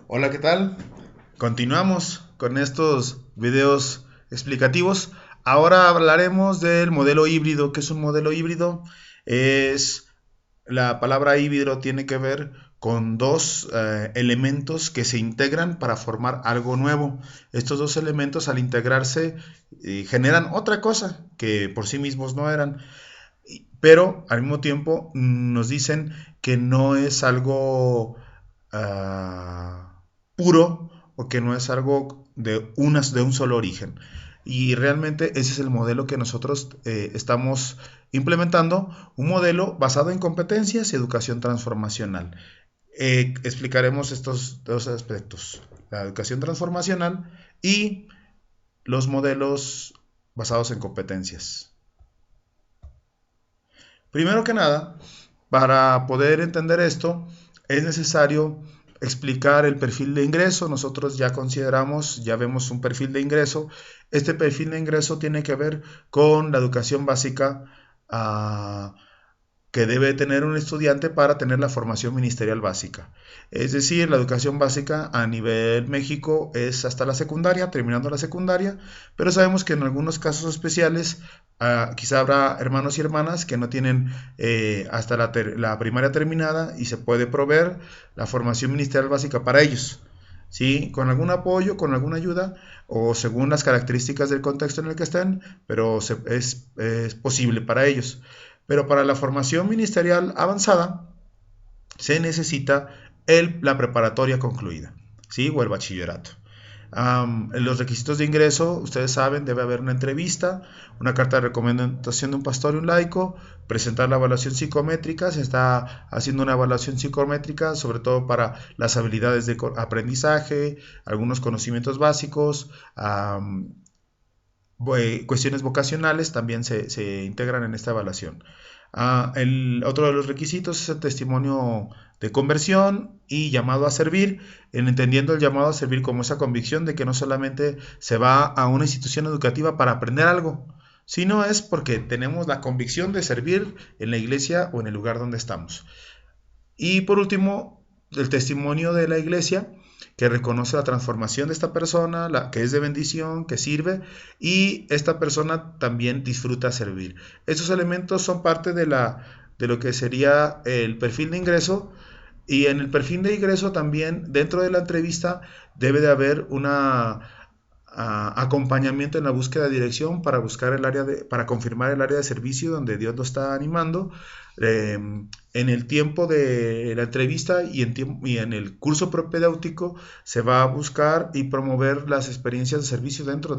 Hola, ¿qué tal? Continuamos con estos videos explicativos. Ahora hablaremos del modelo híbrido. ¿Qué es un modelo híbrido? Es La palabra híbrido tiene que ver con dos elementos que se integran para formar algo nuevo. Estos dos elementos al integrarse generan otra cosa que por sí mismos no eran, pero al mismo tiempo nos dicen que no es algo puro o que no es algo de un solo origen. Y realmente ese es el modelo que nosotros estamos implementando, un modelo basado en competencias y educación transformacional. Explicaremos estos dos aspectos, la educación transformacional y los modelos basados en competencias. Primero que nada, para poder entender esto, es necesario explicar el perfil de ingreso. Nosotros ya vemos un perfil de ingreso. Este perfil de ingreso tiene que ver con la educación básica que debe tener un estudiante para tener la formación ministerial básica. Es decir, la educación básica a nivel México es hasta la secundaria, terminando la secundaria, pero sabemos que en algunos casos especiales quizá habrá hermanos y hermanas que no tienen hasta la primaria terminada y se puede proveer la formación ministerial básica para ellos. ¿Sí? Con algún apoyo, con alguna ayuda o según las características del contexto en el que estén, pero es posible para ellos. Pero para la formación ministerial avanzada se necesita la preparatoria concluida, ¿sí? O el bachillerato. Los requisitos de ingreso, ustedes saben, debe haber una entrevista, una carta de recomendación de un pastor y un laico, presentar la evaluación psicométrica. Se está haciendo una evaluación psicométrica sobre todo para las habilidades de aprendizaje, algunos conocimientos básicos, cuestiones vocacionales también se integran en esta evaluación. Otro de los requisitos es el testimonio de conversión y llamado a servir, entendiendo el llamado a servir como esa convicción de que no solamente se va a una institución educativa para aprender algo, sino es porque tenemos la convicción de servir en la iglesia o en el lugar donde estamos. Y por último, el testimonio de la iglesia que reconoce la transformación de esta persona, que es de bendición, que sirve, y esta persona también disfruta servir. Estos elementos son parte de lo que sería el perfil de ingreso, y en el perfil de ingreso también, dentro de la entrevista, debe de haber una acompañamiento en la búsqueda de dirección para buscar para confirmar el área de servicio donde Dios lo está animando. En el tiempo de la entrevista y en el curso propedéutico se va a buscar y promover las experiencias de servicio dentro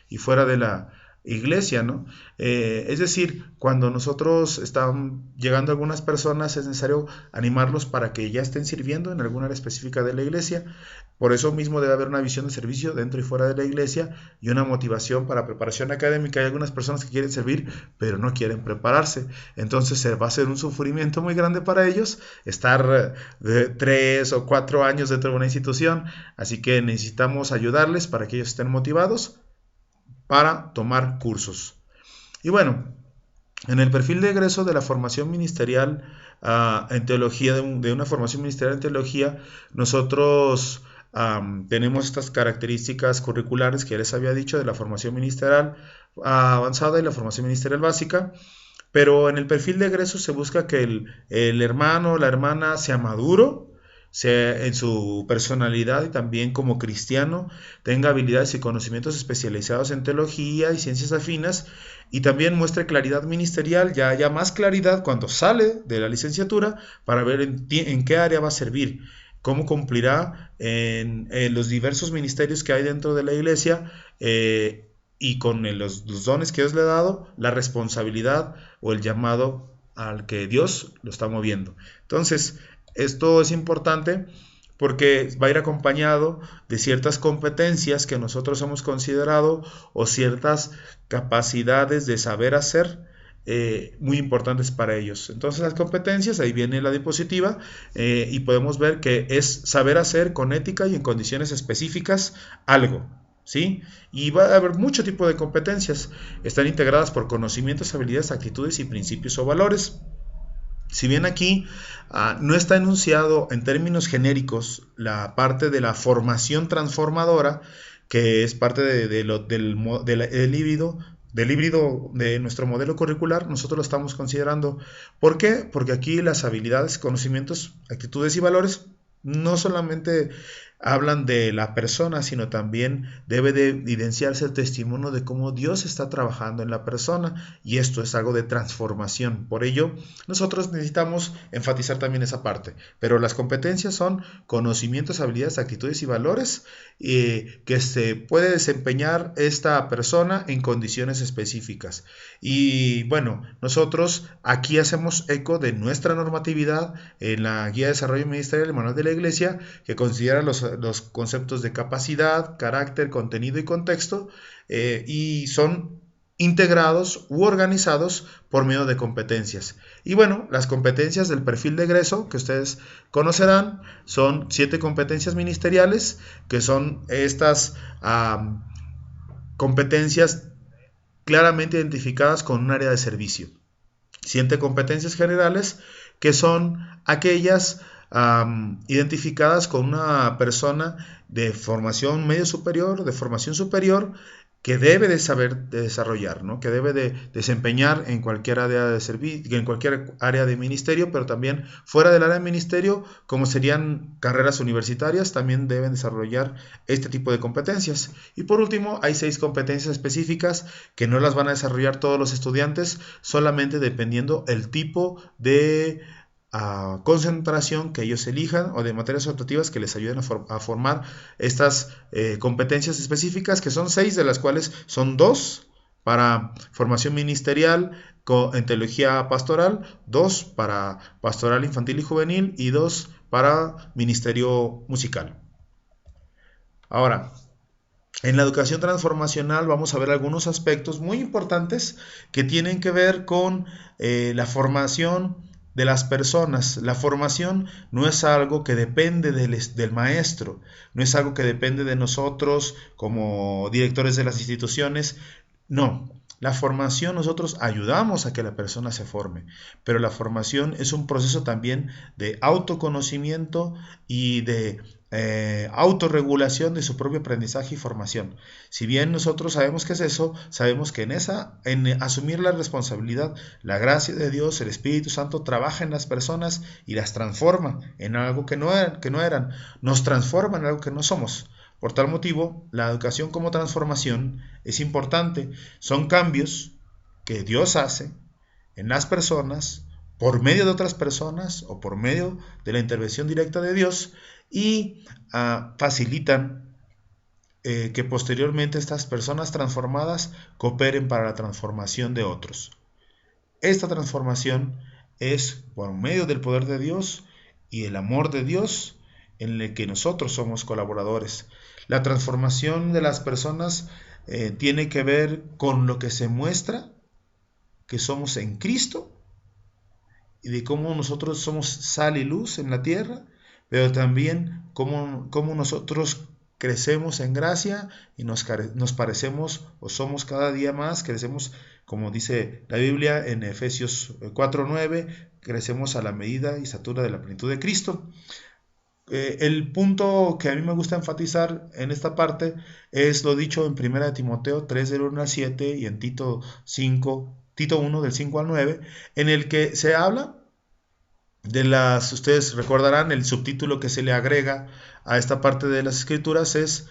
y fuera de la iglesia, ¿no? Es decir, cuando nosotros están llegando algunas personas es necesario animarlos para que ya estén sirviendo en alguna área específica de la iglesia. Por eso mismo debe haber una visión de servicio dentro y fuera de la iglesia y una motivación para preparación académica. Hay algunas personas que quieren servir pero no quieren prepararse, entonces se va a hacer un sufrimiento muy grande para ellos estar de 3 o 4 años dentro de una institución. Así que necesitamos ayudarles para que ellos estén motivados para tomar cursos. Y bueno, en el perfil de egreso de la formación ministerial en teología, de una formación ministerial en teología, nosotros tenemos estas características curriculares que ya les había dicho de la formación ministerial avanzada y la formación ministerial básica. Pero en el perfil de egreso se busca que el hermano o la hermana sea maduro, sea en su personalidad y también como cristiano, tenga habilidades y conocimientos especializados en teología y ciencias afinas, y también muestre claridad ministerial, ya haya más claridad cuando sale de la licenciatura para ver en qué área va a servir, cómo cumplirá en los diversos ministerios que hay dentro de la iglesia, y con los dones que Dios le ha dado, la responsabilidad o el llamado al que Dios lo está moviendo. Entonces, esto es importante porque va a ir acompañado de ciertas competencias que nosotros hemos considerado o ciertas capacidades de saber hacer muy importantes para ellos. Entonces las competencias, ahí viene la diapositiva, y podemos ver que es saber hacer con ética y en condiciones específicas algo, ¿sí? Y va a haber mucho tipo de competencias. Están integradas por conocimientos, habilidades, actitudes y principios o valores. Si bien aquí no está enunciado en términos genéricos la parte de la formación transformadora, que es parte del híbrido de nuestro modelo curricular, nosotros lo estamos considerando. ¿Por qué? Porque aquí las habilidades, conocimientos, actitudes y valores no solamente hablan de la persona, sino también debe de evidenciarse el testimonio de cómo Dios está trabajando en la persona, y esto es algo de transformación. Por ello, nosotros necesitamos enfatizar también esa parte. Pero las competencias son conocimientos, habilidades, actitudes y valores que se puede desempeñar esta persona en condiciones específicas. Y bueno, nosotros aquí hacemos eco de nuestra normatividad en la Guía de Desarrollo Ministerial del Manual de la Iglesia, que considera los conceptos de capacidad, carácter, contenido y contexto, y son integrados u organizados por medio de competencias. Y bueno, las competencias del perfil de egreso que ustedes conocerán son 7 competencias ministeriales, que son estas competencias claramente identificadas con un área de servicio. 7 competencias generales, que son aquellas identificadas con una persona de formación medio superior, de formación superior, que debe de saber desarrollar, ¿no? Que debe de desempeñar en cualquier área de servicio, en cualquier área de ministerio, pero también fuera del área de ministerio, como serían carreras universitarias, también deben desarrollar este tipo de competencias. Y por último, hay 6 competencias específicas que no las van a desarrollar todos los estudiantes, solamente dependiendo el tipo de concentración que ellos elijan, o de materias optativas que les ayuden a formar estas competencias específicas, que son 6, de las cuales son 2 para formación ministerial en teología pastoral, 2 para pastoral infantil y juvenil, y 2 para ministerio musical. Ahora, en la educación transformacional vamos a ver algunos aspectos muy importantes que tienen que ver con la formación de las personas. La formación no es algo que depende del maestro, no es algo que depende de nosotros como directores de las instituciones. No, la formación, nosotros ayudamos a que la persona se forme, pero la formación es un proceso también de autoconocimiento y de autorregulación de su propio aprendizaje y formación. Si bien nosotros sabemos qué es eso, sabemos que en asumir la responsabilidad, la gracia de Dios, el Espíritu Santo trabaja en las personas y las transforma en algo que no eran, nos transforma en algo que no somos. Por tal motivo, la educación como transformación es importante. Son cambios que Dios hace en las personas por medio de otras personas o por medio de la intervención directa de Dios, y facilitan que posteriormente estas personas transformadas cooperen para la transformación de otros. Esta transformación es por medio del poder de Dios y el amor de Dios, en el que nosotros somos colaboradores. La transformación de las personas tiene que ver con lo que se muestra que somos en Cristo, y de cómo nosotros somos sal y luz en la tierra, pero también cómo nosotros crecemos en gracia y nos parecemos, o somos cada día más, crecemos, como dice la Biblia en Efesios 4:9, crecemos a la medida y estatura de la plenitud de Cristo. El punto que a mí me gusta enfatizar en esta parte es lo dicho en 1 Timoteo 3 del 1 al 7 y en Tito 1 del 5 al 9, en el que se habla de ustedes recordarán, el subtítulo que se le agrega a esta parte de las escrituras es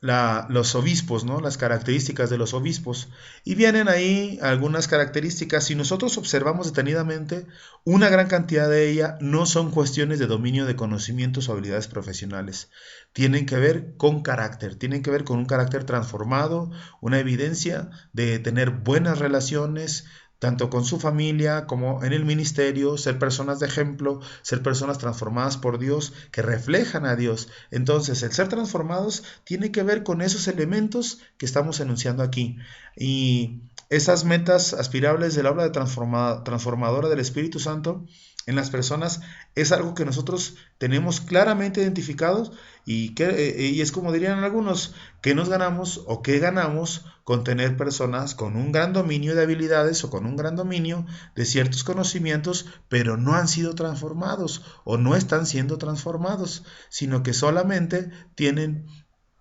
los obispos, ¿no? Las características de los obispos. Y vienen ahí algunas características. Si nosotros observamos detenidamente, una gran cantidad de ellas no son cuestiones de dominio de conocimientos o habilidades profesionales. Tienen que ver con carácter, tienen que ver con un carácter transformado, una evidencia de tener buenas relaciones, tanto con su familia como en el ministerio, ser personas de ejemplo, ser personas transformadas por Dios, que reflejan a Dios. Entonces, el ser transformados tiene que ver con esos elementos que estamos enunciando aquí. Y esas metas aspirables de la obra transformadora del Espíritu Santo en las personas es algo que nosotros tenemos claramente identificados y es como dirían algunos, que nos ganamos o que ganamos con tener personas con un gran dominio de habilidades o con un gran dominio de ciertos conocimientos, pero no han sido transformados o no están siendo transformados, sino que solamente tienen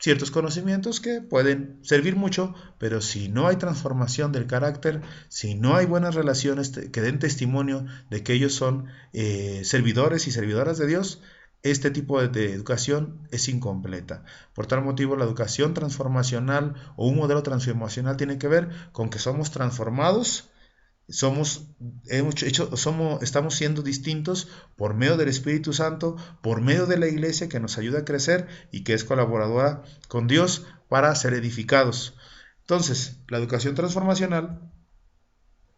ciertos conocimientos que pueden servir mucho, pero si no hay transformación del carácter, si no hay buenas relaciones que den testimonio de que ellos son servidores y servidoras de Dios, este tipo de educación es incompleta. Por tal motivo, la educación transformacional o un modelo transformacional tiene que ver con que somos transformados. Estamos siendo distintos por medio del Espíritu Santo, por medio de la iglesia que nos ayuda a crecer y que es colaboradora con Dios para ser edificados. Entonces, la educación transformacional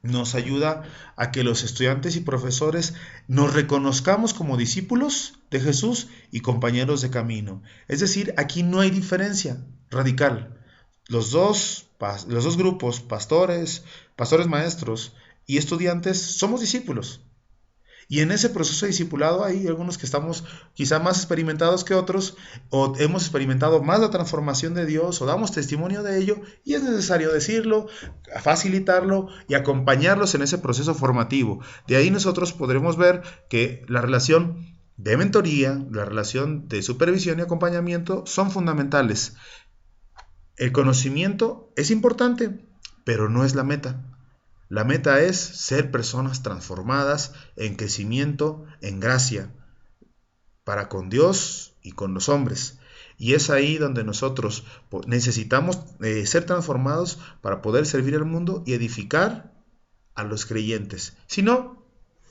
nos ayuda a que los estudiantes y profesores nos reconozcamos como discípulos de Jesús y compañeros de camino. Es decir, aquí no hay diferencia radical. Los dos grupos, pastores maestros y estudiantes, somos discípulos. Y en ese proceso de discipulado hay algunos que estamos quizá más experimentados que otros, o hemos experimentado más la transformación de Dios, o damos testimonio de ello, y es necesario decirlo, facilitarlo y acompañarlos en ese proceso formativo. De ahí nosotros podremos ver que la relación de mentoría, la relación de supervisión y acompañamiento son fundamentales. El conocimiento es importante, pero no es la meta. La meta es ser personas transformadas en crecimiento, en gracia, para con Dios y con los hombres. Y es ahí donde nosotros necesitamos ser transformados para poder servir al mundo y edificar a los creyentes. Si no,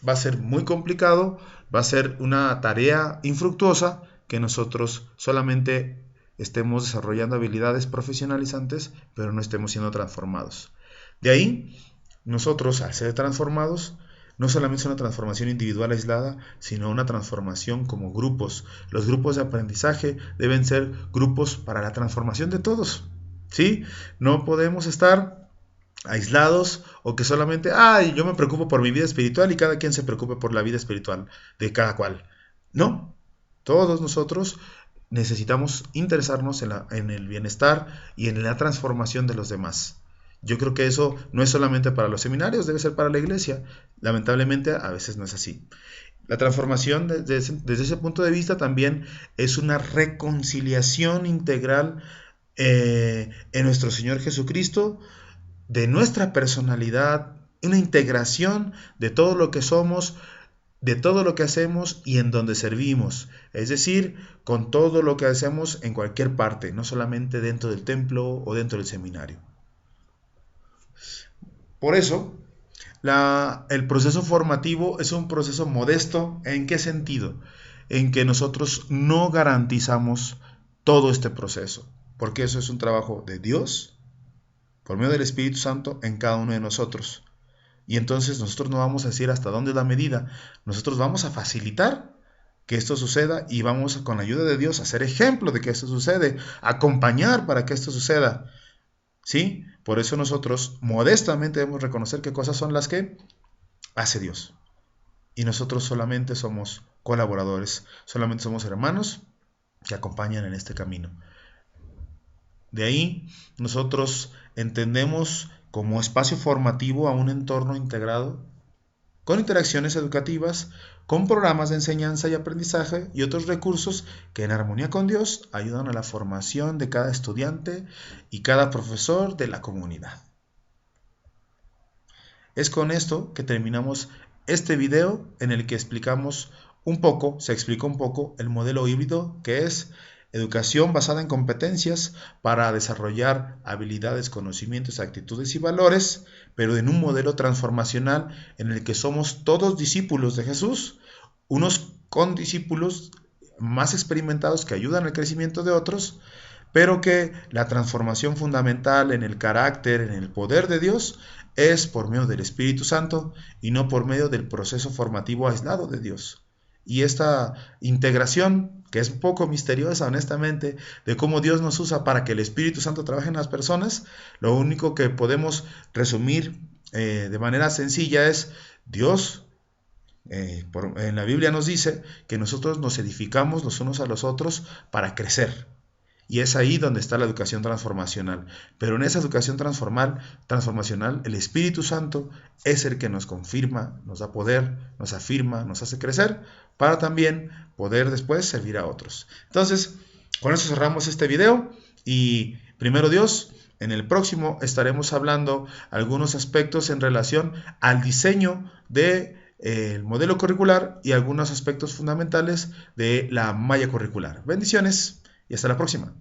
va a ser muy complicado, va a ser una tarea infructuosa que nosotros solamente estemos desarrollando habilidades profesionalizantes, pero no estemos siendo transformados. De ahí, nosotros, al ser transformados, no solamente es una transformación individual aislada, sino una transformación como grupos. Los grupos de aprendizaje deben ser grupos para la transformación de todos, ¿sí? No podemos estar aislados o que solamente, yo me preocupo por mi vida espiritual y cada quien se preocupe por la vida espiritual de cada cual. No, todos nosotros necesitamos interesarnos en el bienestar y en la transformación de los demás. Yo creo que eso no es solamente para los seminarios, debe ser para la iglesia. Lamentablemente a veces no es así. La transformación desde ese punto de vista también es una reconciliación integral en nuestro Señor Jesucristo, de nuestra personalidad, una integración de todo lo que somos, de todo lo que hacemos y en donde servimos, es decir, con todo lo que hacemos en cualquier parte, no solamente dentro del templo o dentro del seminario. Por eso, el proceso formativo es un proceso modesto. ¿En qué sentido? En que nosotros no garantizamos todo este proceso, porque eso es un trabajo de Dios, por medio del Espíritu Santo, en cada uno de nosotros. Y entonces nosotros no vamos a decir hasta dónde es la medida, nosotros vamos a facilitar que esto suceda y vamos con la ayuda de Dios a ser ejemplo de que esto sucede, acompañar para que esto suceda. ¿Sí? Por eso nosotros modestamente debemos reconocer qué cosas son las que hace Dios. Y nosotros solamente somos colaboradores, solamente somos hermanos que acompañan en este camino. De ahí nosotros entendemos como espacio formativo a un entorno integrado con interacciones educativas, con programas de enseñanza y aprendizaje y otros recursos que en armonía con Dios ayudan a la formación de cada estudiante y cada profesor de la comunidad. Es con esto que terminamos este video en el que se explica un poco el modelo híbrido, que es educación basada en competencias para desarrollar habilidades, conocimientos, actitudes y valores, pero en un modelo transformacional en el que somos todos discípulos de Jesús, unos condiscípulos más experimentados que ayudan al crecimiento de otros, pero que la transformación fundamental en el carácter, en el poder de Dios, es por medio del Espíritu Santo y no por medio del proceso formativo aislado de Dios. Y esta integración, que es un poco misteriosa honestamente, de cómo Dios nos usa para que el Espíritu Santo trabaje en las personas, lo único que podemos resumir de manera sencilla es: Dios En la Biblia nos dice que nosotros nos edificamos los unos a los otros para crecer. Y es ahí donde está la educación transformacional. Pero en esa educación transformacional, el Espíritu Santo es el que nos confirma, nos da poder, nos afirma, nos hace crecer, para también poder después servir a otros. Entonces, con eso cerramos este video y primero Dios, en el próximo estaremos hablando algunos aspectos en relación al diseño del modelo curricular y algunos aspectos fundamentales de la malla curricular. Bendiciones y hasta la próxima.